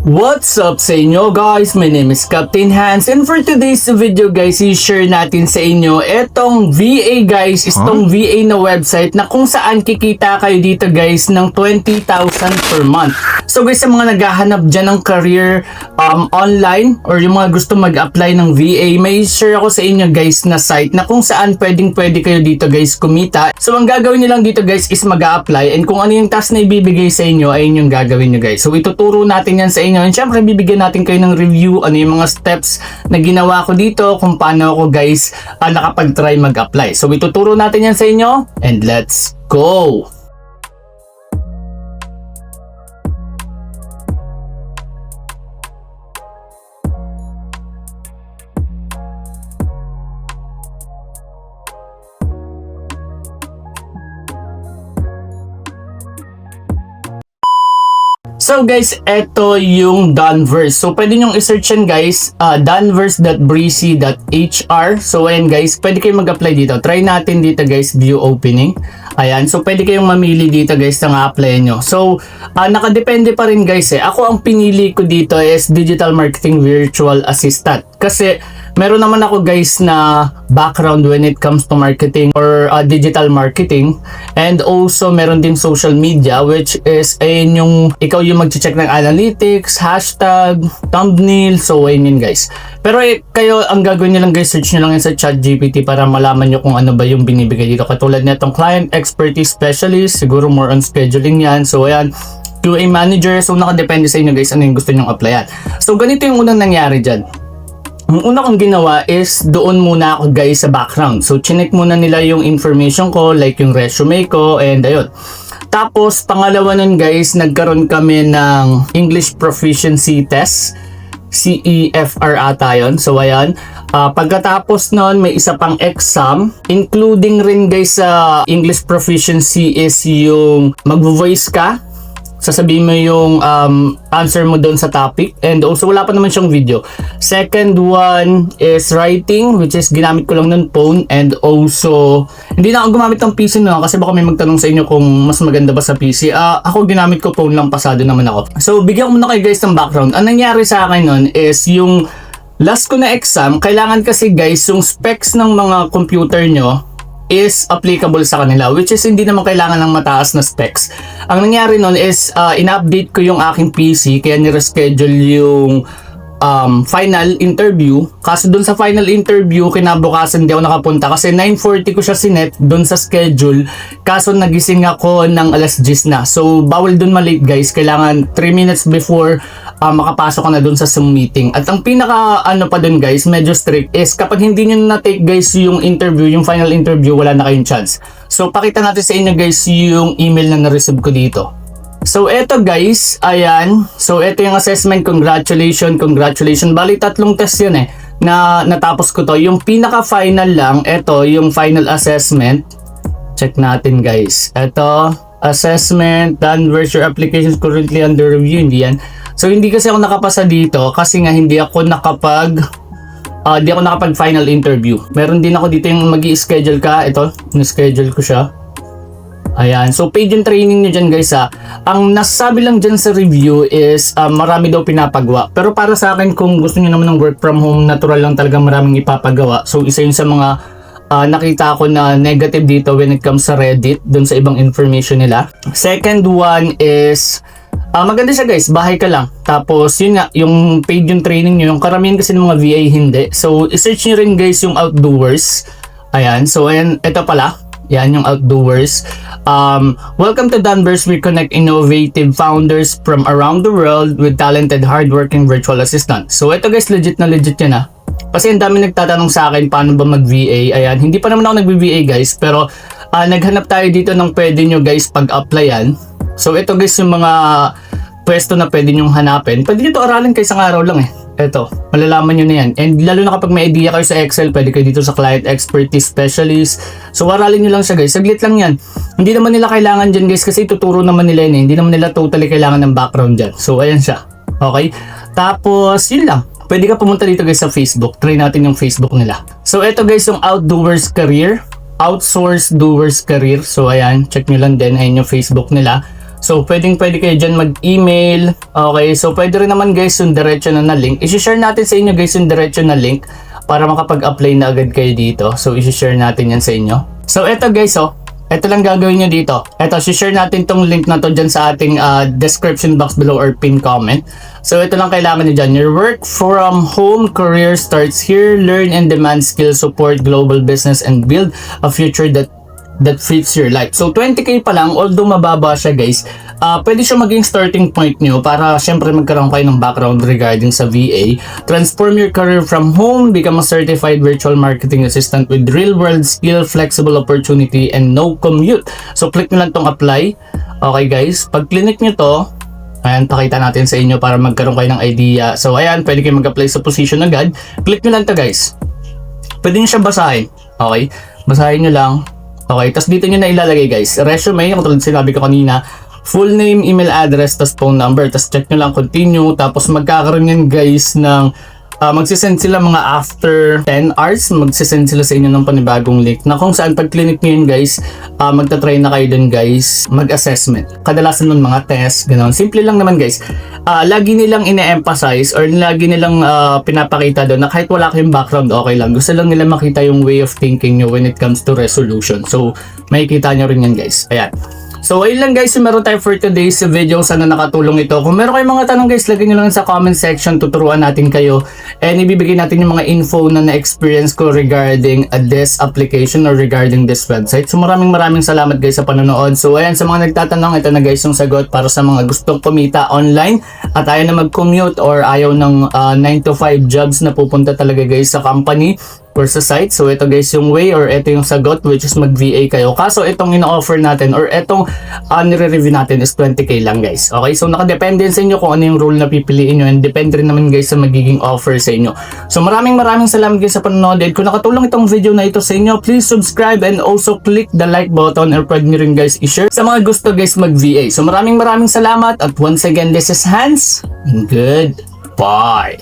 What's up sa inyo guys? My name is Captain Hans and for today's video guys, i-share natin sa inyo etong VA guys, itong VA na website na kung saan kikita kayo dito guys ng 20,000 per month. So guys, sa mga naghahanap dyan ng career online or yung mga gusto mag-apply ng VA, may share ako sa inyo guys na site na kung saan pwede kayo dito guys kumita. So ang gagawin nyo lang dito guys is mag-a-apply and kung ano yung task na ibibigay sa inyo ay yung gagawin nyo guys. So ituturo natin yan sa inyo. And syempre bibigyan natin kayo ng review, ano yung mga steps na ginawa ko dito, kung paano ako guys nakapag-try mag-apply. So ituturo natin yan sa inyo and let's go! So guys, eto yung Danvers. So pwede nyong i-search yan guys, danvers.breezy.hr. So ayan guys, pwede kayong mag-apply dito. Try natin dito guys, view opening. Ayan, so pwede kayong mamili dito guys na apply nyo. So nakadepende pa rin guys eh. Ako ang pinili ko dito is Digital Marketing Virtual Assistant. Kasi meron naman ako guys na background when it comes to marketing or digital marketing, and also meron din social media, which is ayun yung ikaw yung mag-check ng analytics, hashtag, thumbnail, so ayun yun guys. Pero kayo ang gagawin nyo lang guys, search nyo lang yan sa ChatGPT para malaman nyo kung ano ba yung binibigay dito. Katulad nitong Client Expertise Specialist, siguro more on scheduling yan. So ayan, QA Manager, so nakadepende sa inyo guys ano yung gusto nyong applyan. So ganito yung unang nangyari dyan. Ang una kong ginawa is doon muna ako guys sa background. So chinek muna nila yung information ko, like yung resume ko, and ayun. Tapos pangalawa nun guys, nagkaroon kami ng English Proficiency Test, CEFR ata yun. So ayan, pagkatapos nun may isa pang exam, including rin guys sa English Proficiency is yung mag-voice ka. Sasabihin mo yung answer mo doon sa topic, and also wala pa naman siyang video. Second one is writing, which is ginamit ko lang ng phone, and also hindi na ako gumamit ng PC no, kasi baka may magtanong sa inyo kung mas maganda ba sa PC. Ako ginamit ko phone lang, pasado naman ako. So bigyan ko muna kayo guys ng background. Ang nangyari sa akin nun is yung last ko na exam, kailangan kasi guys yung specs ng mga computer nyo is applicable sa kanila, which is hindi naman kailangan ng mataas na specs. Ang nangyari nun is in-update ko yung aking PC, kaya nireschedule yung final interview. Kaso dun sa final interview, kinabukasan hindi ako nakapunta kasi 9:40 ko siya sinet dun sa schedule. Kaso nagising ako ng alas 10 na. So bawal dun malate guys, kailangan 3 minutes before makapasok ka na dun sa Zoom meeting. At ang pinaka pa dun guys, medyo strict is kapag hindi nyo na-take guys yung interview, yung final interview, wala na kayong chance. So pakita natin sa inyo guys yung email na na-receive ko dito. So eto guys, ayan. So eto yung assessment, congratulations. Bali 3 test yun na natapos ko to. Yung pinaka final lang, eto yung final assessment. Check natin guys. Eto, assessment, Danvers, your application is currently under review. Hindi yan. So hindi kasi ako nakapasa dito kasi nga hindi ako nakapag final interview. Meron din ako dito yung magi-schedule ka. Ito, na-schedule ko siya. Ayan, so paid yung training nyo dyan guys Ang nasabi lang dyan sa review is marami daw pinapagawa. Pero para sa akin, kung gusto nyo naman ng work from home, natural lang talaga maraming ipapagawa. So isa yun sa mga nakita ko na negative dito when it comes sa Reddit, dun sa ibang information nila. Second one is maganda siya guys, bahay ka lang. Tapos yun nga, yung paid yung training nyo. Yung karamihan kasi ng mga VA hindi. So isearch nyo rin guys yung Outdoers. Ayan, so ayan, ito pala. Yan yung Outdoers. Welcome to Danvers. We connect innovative founders from around the world with talented, hardworking virtual assistants. So ito guys, legit na legit yan Kasi ang dami nagtatanong sa akin paano ba mag-VA. Ayan, hindi pa naman ako nag-VA guys, pero naghanap tayo dito ng pwede nyo guys pag-applyan. So ito guys yung mga pwesto na pwede nyong hanapin. Pwede nyo ito aralin kayo isang araw lang Ito, malalaman nyo na yan. And lalo na kapag may idea kayo sa Excel, pwede kayo dito sa Client Expertise Specialist. So aralin nyo lang siya guys, saglit lang yan. Hindi naman nila kailangan dyan guys kasi tuturo naman nila yun Hindi naman nila totally kailangan ng background dyan. So ayan siya. Okay? Tapos yun lang. Pwede ka pumunta dito guys sa Facebook. Try natin yung Facebook nila. So ito guys yung Outdoers Career. Outsource Doers Career. So ayan, check nyo lang din, ayun yung Facebook nila. So, pwede kayo dyan mag-email. Okay, so pwede rin naman guys yung diretso na link. I-share natin sa inyo guys yung diretso na link para makapag-apply na agad kayo dito. So, i-share natin yan sa inyo. So, eto guys, ito lang gagawin nyo dito. Ito, share natin tong link na to dyan sa ating description box below or pin comment. So, ito lang kailangan nyo dyan. Your work from home career starts here. Learn and demand skills, support global business, and build a future that fits your life. So 20k pa lang, although mababa siya guys, pwede siya maging starting point nyo para syempre magkaroon kayo ng background regarding sa VA. Transform your career from home, become a certified virtual marketing assistant with real world skill, flexible opportunity, and no commute. So click nyo lang tong apply. Okay guys, pag click nyo to, ayan, pakita natin sa inyo para magkaroon kayo ng idea. So ayan, pwede kayo mag-apply sa position agad. Click nyo lang to guys. Pwede nyo siya basahin. Okay, basahin nyo lang. Okay, tapos dito nyo na ilalagay guys, resume, katulad sinabi ko kanina, full name, email address, tapos phone number, tapos check nyo lang continue, tapos magkakaroon yan guys ng, magsisend sila mga after 10 hours, magsisend sila sa inyo ng panibagong link, na kung saan pag clinic nyo yun guys, magta-try na kayo dun guys, mag-assessment. Kadalasan nun mga test, gano'n. Simple lang naman guys. Lagi nilang ine-emphasize or lagi nilang pinapakita doon na kahit wala kayong background, okay lang. Gusto lang nila makita yung way of thinking nyo when it comes to resolution. So, makikita nyo rin yan guys. Ayan. So, ayun lang guys yung meron tayo for today's video. Sana nakatulong ito. Kung meron kayong mga tanong guys, lagay nyo lang sa comment section. Tuturuan natin kayo. And ibibigay natin yung mga info na na-experience ko regarding this application or regarding this website. So, maraming salamat guys sa panonood. So, ayan, sa mga nagtatanong, ito na guys yung sagot para sa mga gustong kumita online at ayaw na mag-commute or ayaw ng 9 to 5 jobs na pupunta talaga guys sa company or sa site. So ito guys yung way or ito yung sagot, which is mag-VA kayo. Kaso itong ino-offer natin or itong nire-review natin is 20k lang guys. Okay, so nakadepende sa inyo kung ano yung role na pipiliin nyo, and depende rin naman guys sa magiging offer sa inyo. So maraming salamat guys sa panonood. Kung nakatulong itong video na ito sa inyo, please subscribe and also click the like button, or pwede nyo rin guys i-share sa mga gusto guys mag-VA. So maraming salamat, at once again, this is Hans, and goodbye.